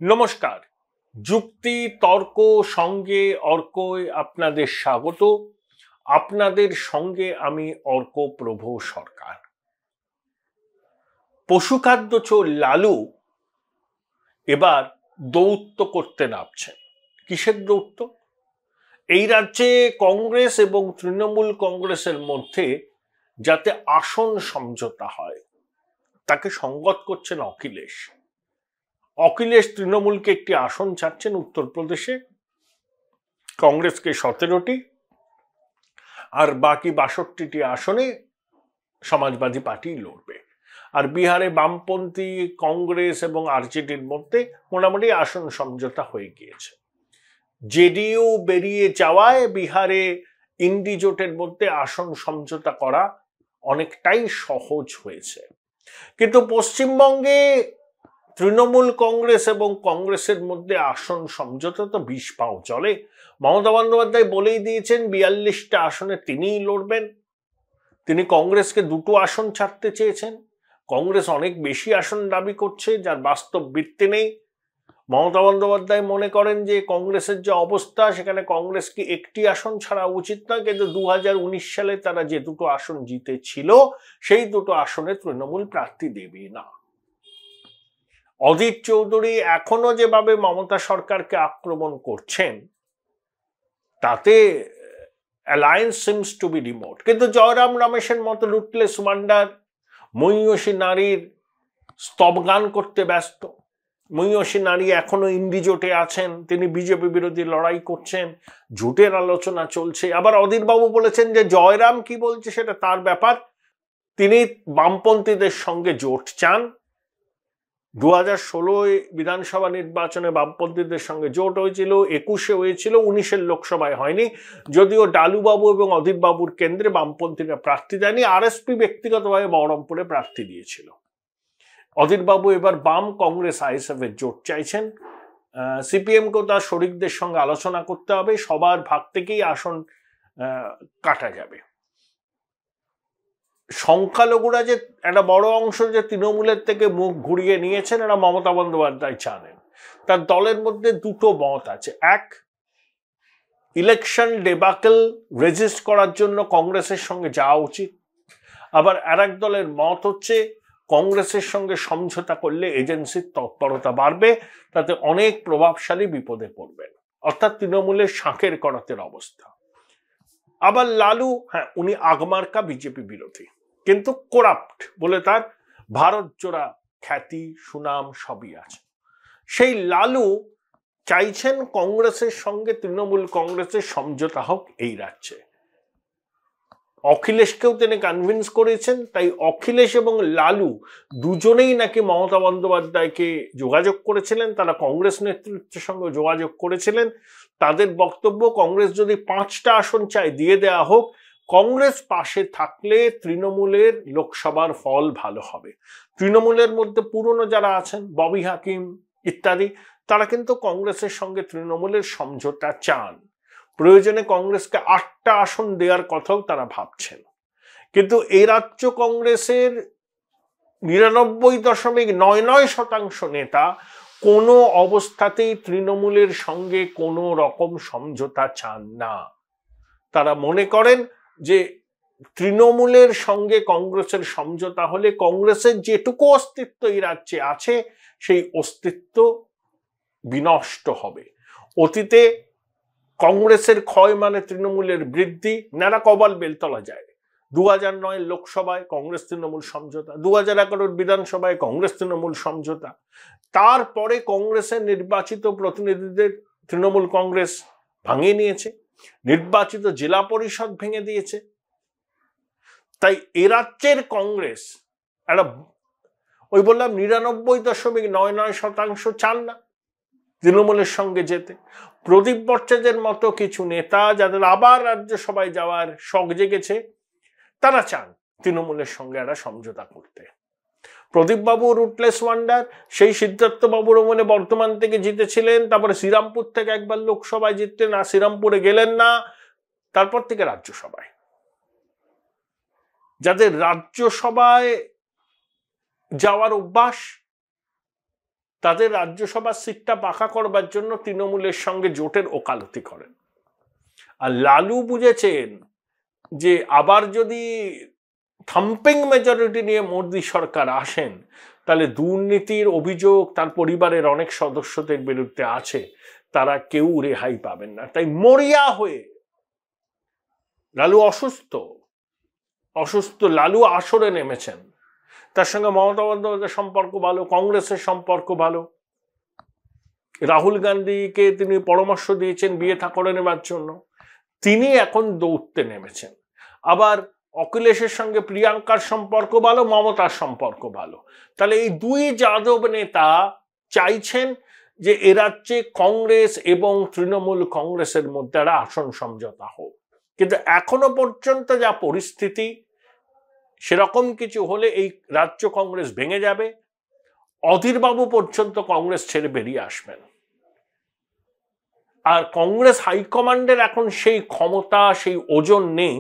নমস্কার। যুক্তি তর্ক সঙ্গে অর্কয় আপনাদের স্বাগত। আপনাদের সঙ্গে আমি অর্ক প্রভু সরকার। পশুখাদ্য চোর লালু এবার দৌত্য করতে নামছেন। কিসের দৌত্য? এই রাজ্যে কংগ্রেস এবং তৃণমূল কংগ্রেসের মধ্যে যাতে আসন সমঝোতা হয় তাকে সঙ্গত করছেন অখিলেশ। অখিলেশ তৃণমূলকে একটি আসন ছাড়ছেন উত্তরপ্রদেশে, কংগ্রেসকে 17টি আর বাকি 62টি আসনে সমাজবাদী পার্টি লড়বে। আর বিহারে বামপন্থী কংগ্রেস এবং আরজেডির মধ্যে মোটামুটি আসন সমঝোতা হয়ে গিয়েছে। জেডিইউ বেরিয়ে যাওয়ায় বিহারে ইন্ডি জোটের মধ্যে আসন সমঝোতা করা অনেকটাই সহজ হয়েছে। কিন্তু পশ্চিমবঙ্গে তৃণমূল কংগ্রেস এবং কংগ্রেসের মধ্যে আসন সমঝোতা তো 20 পাও চলে। মমতা বন্দ্যোপাধ্যায় বলেই দিয়েছেন 42টা আসনে তিনিই লড়বেন। তিনি কংগ্রেসকে 2টো আসন ছাড়তে চেয়েছেন। কংগ্রেস অনেক বেশি আসন দাবি করছে যার বাস্তব ভিত্তি নেই। মমতা বন্দ্যোপাধ্যায় মনে করেন যে কংগ্রেসের যে অবস্থা সেখানে কংগ্রেসকে একটি আসন ছাড়া উচিত না, কিন্তু 2019 সালে তারা যে 2টো আসন জিতেছিল সেই 2টো আসনে তৃণমূল প্রার্থী দেবে না। অধীর চৌধুরী এখনো যেভাবে মমতা সরকারকে আক্রমণ করছেন তাতে alliance seems to be remote. কিন্তু জয়রাম রমেশের মতো রুটলেস ওয়ান্ডার মহিষী নারীর স্তবগান করতে ব্যস্ত। মহিষী নারী এখনো ইন্ডি জোটে আছেন, তিনি বিজেপি বিরোধী লড়াই করছেন, জোটের আলোচনা চলছে। আবার অধীরবাবু বলেছেন যে জয়রাম কি বলছে সেটা তার ব্যাপার, তিনি বামপন্থীদের সঙ্গে জোট চান। 2016 বিধানসভা নির্বাচনে বামপন্থীদের সঙ্গে জোট হয়েছিল, 21-এ হয়েছিল, 19-এর লোকসভায় হয়নি, যদিও ডালুবাবু এবং অধীরবাবুর কেন্দ্রে বামপন্থীরা প্রার্থী দেয়নি। আরএসপি ব্যক্তিগতভাবে বহরমপুরে প্রার্থী দিয়েছিল। অধীরবাবু এবার বাম কংগ্রেস আইএসএফ এর জোট চাইছেন। সিপিএমকেও তার শরিকদের সঙ্গে আলোচনা করতে হবে, সবার ভাগ থেকেই আসন কাটা যাবে। সংখ্যালঘুরা যে একটা বড় অংশ যে তৃণমূলের থেকে মুখ ঘুরিয়ে নিয়েছেন এরা মমতা বন্দ্যোপাধ্যায় জানেন। তার দলের মধ্যে 2টো মত আছে। এক, ইলেকশন ডেবাকেল রেজিস্ট করার জন্য কংগ্রেসের সঙ্গে যাওয়া উচিত। আবার আরেক দলের মত হচ্ছে কংগ্রেসের সঙ্গে সমঝোতা করলে এজেন্সির তৎপরতা বাড়বে, তাতে অনেক প্রভাবশালী বিপদে পড়বেন, অর্থাৎ তৃণমূলের শাঁখের করাতের অবস্থা। আবার লালু, হ্যাঁ উনি আগমার্কা বিজেপি বিরোধী, কিন্তু করাপ্ট বলে তার ভারত জোড়া খ্যাতি সুনাম সবই আছে। সেই লালু চাইছেন কংগ্রেসের সঙ্গে তৃণমূল কংগ্রেসের সমঝোতা হোক এই রাজ্যে। অখিলেশকেও তিনি কনভিন্স করেছেন, তাই অখিলেশ এবং লালু দুজনেই নাকি মমতা বন্দ্যোপাধ্যায়কে যোগাযোগ করেছিলেন, তারা কংগ্রেস নেতৃত্বের সঙ্গে যোগাযোগ করেছিলেন। তাদের বক্তব্য কংগ্রেস যদি 5টা আসন চায় দিয়ে দেওয়া হোক, কংগ্রেস পাশে থাকলে তৃণমূলের লোকসভার ফল ভালো হবে। তৃণমূলের মধ্যে পুরনো যারা আছেন ববি হাকিম ইত্যাদি, তারা কিন্তু কংগ্রেসের সঙ্গে তৃণমূলের সমঝোতা চান। প্রয়োজনে কংগ্রেসকে 8টা আসন দেওয়ার কথাও তারা ভাবছেন। কিন্তু এই রাজ্য কংগ্রেসের 99.99% নেতা কোনো অবস্থাতেই তৃণমূলের সঙ্গে কোনো রকম সমঝোতা চান না। তারা মনে করেন যে তৃণমূলের সঙ্গে কংগ্রেসের সমঝোতা হলে কংগ্রেসের যেটুকু অস্তিত্ব এই রাজ্যে আছে সেই অস্তিত্ব বিনষ্ট হবে। অতীতে কংগ্রেসের ক্ষয় মানে তৃণমূলের বৃদ্ধি, নানা কবাল বেলতলা যায়। 2009 লোকসভায় কংগ্রেস তৃণমূল সমঝোতা, 2011 বিধানসভায় কংগ্রেস তৃণমূল সমঝোতা, তারপরে কংগ্রেসের নির্বাচিত প্রতিনিধিদের তৃণমূল কংগ্রেস ভাঙিয়ে নিয়েছে, নির্বাচিত জেলা পরিষদ ভেঙে দিয়েছে। তাই এ রাজ্যের কংগ্রেস একটা ওই বললাম 99.99% চান না তৃণমূলের সঙ্গে যেতে। প্রদীপ ভট্টাচার্যের মতো কিছু নেতা যাদের আবার রাজ্যসভায় যাওয়ার শখ জেগেছে, তারা চান তৃণমূলের সঙ্গে একটা সমঝোতা করতে। প্রদীপ বাবু রুটলেস ওয়ান্ডার, সেই সিদ্ধার্থ বাবুর মনে বর্ধমান থেকে জিতেছিলেন, তারপরে শ্রীরামপুর থেকে একবার লোকসভায় জিতলেন, আর শ্রীরামপুরে গেলেন না, তারপর থেকে রাজ্যসভায়। যাদের রাজ্যসভায় যাওয়ার অভ্যাস তাদের রাজ্যসভার সিটটা পাকা করবার জন্য তৃণমূলের সঙ্গে জোটের ওকালতি করেন। আর লালু বুঝেছেন যে আবার যদি থাম্পিং মেজরিটি নিয়ে মোদী সরকার আসেন, তাহলে দুর্নীতির অভিযোগ তার পরিবারের অনেক সদস্যদের বিরুদ্ধে আছে, তারা কেউ রেহাই পাবেন না। তাই মরিয়া হয়ে লালু অসুস্থ লালু আসরে নেমেছেন। তার সঙ্গে মমতা বন্দ্যোপাধ্যায়ের সম্পর্ক ভালো, কংগ্রেসের সম্পর্ক ভালো। রাহুল গান্ধীকে তিনি পরামর্শ দিয়েছেন বিয়ে থা করে নেবার জন্য। তিনি এখন দৌড়তে নেমেছেন। আবার অখিলেশের সঙ্গে প্রিয়াঙ্কার সম্পর্ক ভালো, মমতার সম্পর্ক ভালো। তাহলে এই দুই যাদব নেতা চাইছেন যে এ রাজ্যে কংগ্রেস এবং তৃণমূল কংগ্রেসের মধ্যে একটা আসন সমঝোতা হোক। কিন্তু এখনো পর্যন্ত যা পরিস্থিতি, সেরকম কিছু হলে এই রাজ্য কংগ্রেস ভেঙে যাবে। অধীরবাবু পর্যন্ত কংগ্রেস ছেড়ে বেরিয়ে আসবেন। আর কংগ্রেস হাইকমান্ডের এখন সেই ক্ষমতা, সেই ওজন নেই,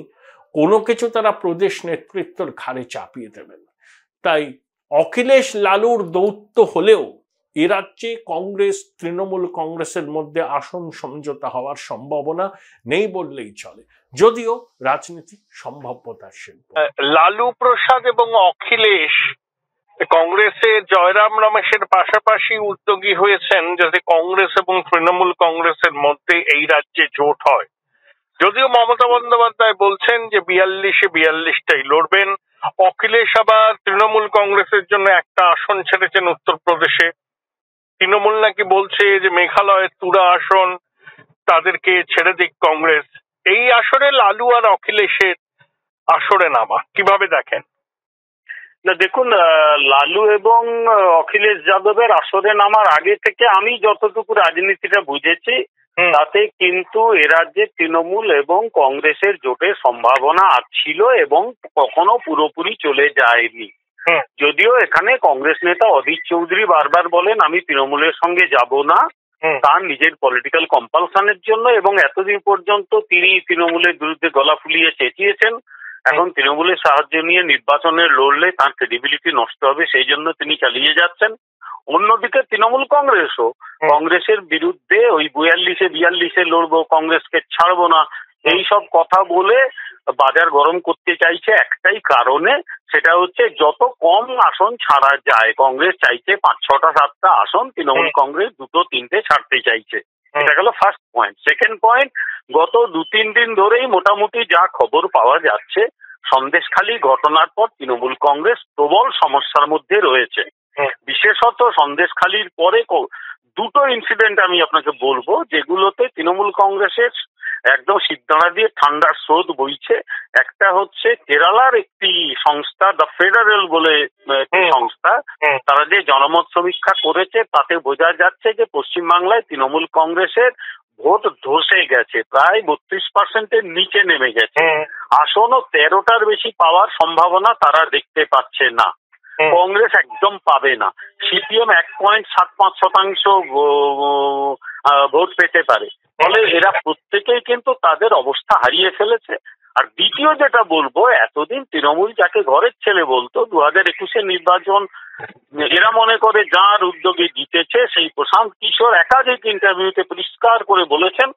কোনো কিছু তারা প্রদেশ নেতৃত্বের ঘাড়ে চাপিয়ে দেবেন। তাই অখিলেশ লালুর দৌত্য হলেও এ রাজ্যে কংগ্রেস তৃণমূল কংগ্রেসের মধ্যে আসন সমঝোতা হওয়ার সম্ভাবনা নেই বললেই চলে, যদিও রাজনীতি সম্ভাব্যতার শিল্প। লালু প্রসাদ এবং অখিলেশ কংগ্রেসের জয়রাম রমেশের পাশাপাশি উদ্যোগী হয়েছেন যাতে কংগ্রেস এবং তৃণমূল কংগ্রেসের মধ্যে এই রাজ্যে জোট হয়। যদিও মমতা বন্দ্যোপাধ্যায় বলছেন যে 42-42টাই লড়বেন। অখিলেশ আবার তৃণমূল কংগ্রেসের জন্য একটা আসন ছেড়েছেন উত্তরপ্রদেশে। তৃণমূল নাকি বলছে যে মেঘালয়ের তুরা আসন তাদেরকে ছেড়ে দিক কংগ্রেস। এই আসরে লালু আর অখিলেশের আসরে নামা কিভাবে দেখেন? না দেখুন, লালু এবং অখিলেশ যাদবের আসরে নামার আগে থেকে আমি যতটুকু রাজনীতিটা বুঝেছি, তাতে কিন্তু এ রাজ্যে তৃণমূল এবং কংগ্রেসের জোটের সম্ভাবনা ছিল এবং কখনো পুরোপুরি চলে যায়নি। যদিও এখানে কংগ্রেস নেতা অধীর চৌধুরী বারবার বলেন আমি তৃণমূলের সঙ্গে যাব না, তার নিজের পলিটিক্যাল কম্পালশনের জন্য, এবং এতদিন পর্যন্ত তিনি তৃণমূলের বিরুদ্ধে গলা ফুলিয়ে চেঁচিয়েছেন। এখন তৃণমূলের সাহায্য নিয়ে নির্বাচনে লড়লে তার ক্রেডিবিলিটি নষ্ট হবে, সেই জন্য তিনি চালিয়ে যাচ্ছেন। অন্যদিকে তৃণমূল কংগ্রেসও কংগ্রেসের বিরুদ্ধে ওই 42-42 লড়বো, কংগ্রেসকে ছাড়বো না, এই সব কথা বলে বাজার গরম করতে চাইছে একটাই কারণে, সেটা হচ্ছে যত কম আসন ছাড়া যায়। কংগ্রেস চাইছে 5, 6, 7টা আসন, তৃণমূল কংগ্রেস 2-3টে ছাড়তে চাইছে। এটা গেল ফার্স্ট পয়েন্ট। সেকেন্ড পয়েন্ট, গত 2-3 দিন ধরেই মোটামুটি যা খবর পাওয়া যাচ্ছে, সন্দেশখালী ঘটনার পর তৃণমূল কংগ্রেস প্রবল সমস্যার মধ্যে রয়েছে। বিশেষত সন্দেশখালীর পরে দুটো ইনসিডেন্ট আমি আপনাকে বলবো যেগুলোতে তৃণমূল কংগ্রেসের একদম সিদ্ধারা দিয়ে ঠান্ডার স্রোত বইছে। একটা হচ্ছে কেরালার একটি সংস্থা দ্য ফেডারেল বলে একটি সংস্থা, তারা যে জনমত সমীক্ষা করেছে তাতে বোঝা যাচ্ছে যে পশ্চিমবাংলায় তৃণমূল কংগ্রেসের ভোট ধসে গেছে, প্রায় 32%-এর নিচে নেমে গেছে। আসনও 13টার বেশি পাওয়ার সম্ভাবনা তারা দেখতে পাচ্ছে না। কংগ্রেস একদম পাবে না। সিপিএম 1.75% ভোট পেতে পারে। ফলে এরা প্রত্যেকেই কিন্তু তাদের অবস্থা হারিয়ে ফেলেছে। আর দ্বিতীয় যেটা বলবো, এতদিন তৃণমূল যাকে ঘরের ছেলে বলতো, 2021-এর নির্বাচন এরা মনে করে যার উদ্যোগে জিতেছে, সেই প্রশান্ত কিশোর একাধিক ইন্টারভিউতে পরিষ্কার করে বলেছেন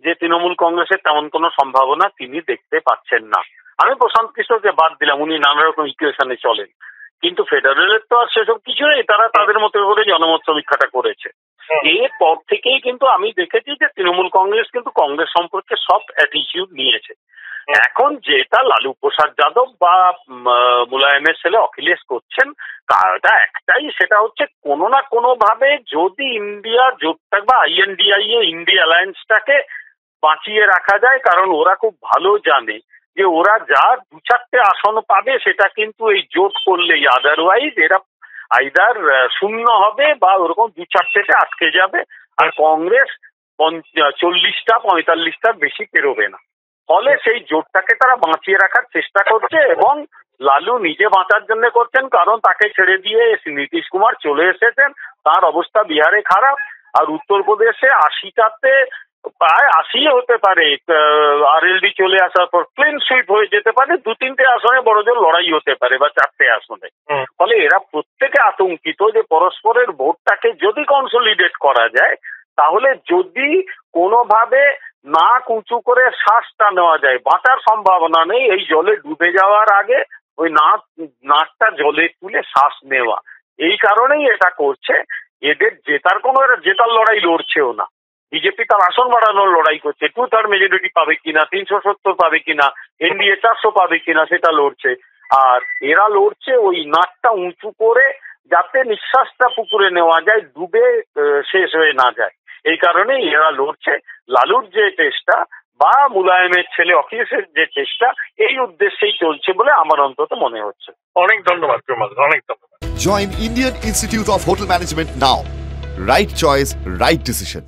যে তৃণমূল কংগ্রেসের তেমন কোনো সম্ভাবনা তিনি দেখতে পাচ্ছেন না। আমি প্রশান্ত কিশোরকে বাদ দিলাম, উনি নানা রকম ইকুয়েশনে চলেন, কিন্তু ফেডারেলের তো আর সেসব কিছু নেই, তারা তাদের মতো করে জনমত সমীক্ষাটা করেছে। এরপর থেকেই কিন্তু আমি দেখেছি যে তৃণমূল কংগ্রেস কিন্তু কংগ্রেস সম্পর্কে সব অ্যাটিটিউড নিয়েছে। এখন যেটা লালু প্রসাদ যাদব বা মুলায়মের ছেলে অখিলেশ করছেন তাটা একটাই, সেটা হচ্ছে কোনো না কোনো ভাবে যদি ইন্ডিয়া জোটটা বা INDIA ইন্ডিয়া অ্যালায়েন্সটাকে বাঁচিয়ে রাখা যায়, কারণ ওরা খুব ভালো জানে যে ওরা যা 2-4টে আসন পাবে সেটা কিন্তু এই জোট করলেই, আদারওয়াইজ এরা আইদার শূন্য হবে বা ওরকম 2-4টেতে আটকে যাবে, আর কংগ্রেস 40-45টার বেশি পেরোবে না। ফলে সেই জোটটাকে তারা বাঁচিয়ে রাখার চেষ্টা করছে এবং লালু নিজে বাঁচার জন্য করছেন, কারণ তাকে ছেড়ে দিয়ে নীতিশ কুমার চলে এসেছেন, তার অবস্থা বিহারে খারাপ। আর উত্তরপ্রদেশে 80টাতে প্রায় ৮০ হতে পারে, আরএলডি চলে আসার পর ক্লিন সুইপ হয়ে যেতে পারে, ২-৩টে আসনে বড়জোর লড়াই হতে পারে বা ৪টে আসনে। ফলে এরা প্রত্যেকে আতঙ্কিত যে পরস্পরের ভোটটাকে যদি কনসলিডেট করা যায়, তাহলে যদি কোনোভাবে নাক উঁচু করে শ্বাসটা নেওয়া যায়, বাঁচার সম্ভাবনা নেই। এই জলে ডুবে যাওয়ার আগে ওই নাকটা জলে তুলে শ্বাস নেওয়া, এই কারণেই এটা করছে। এদের জেতার এরা জেতার লড়াই লড়ছেও না। বিজেপি তার আসন বাড়ানোর লড়াই করছে, 2/3 মেজরিটি পাবে কিনা, 370 পাবে কিনা, এনডিএ 400 পাবে কিনা সেটা লড়ছে। আর এরা লড়ছে ওই নাকটা উঁচু করে যাতে নিঃশ্বাসটা পুকুরে নেওয়া যায়, ডুবে শেষ হয়ে না যায়। এই কারণেই এরা লড়ছে। লালুর যে চেষ্টা বা মুলায়মের ছেলে অখিলেশের যে চেষ্টা, এই উদ্দেশ্যেই চলছে বলে আমার অন্তত মনে হচ্ছে। অনেক ধন্যবাদ প্রমাদ, অনেক ধন্যবাদ। Join Indian Institute of Hotel Management now. Right choice, right decision.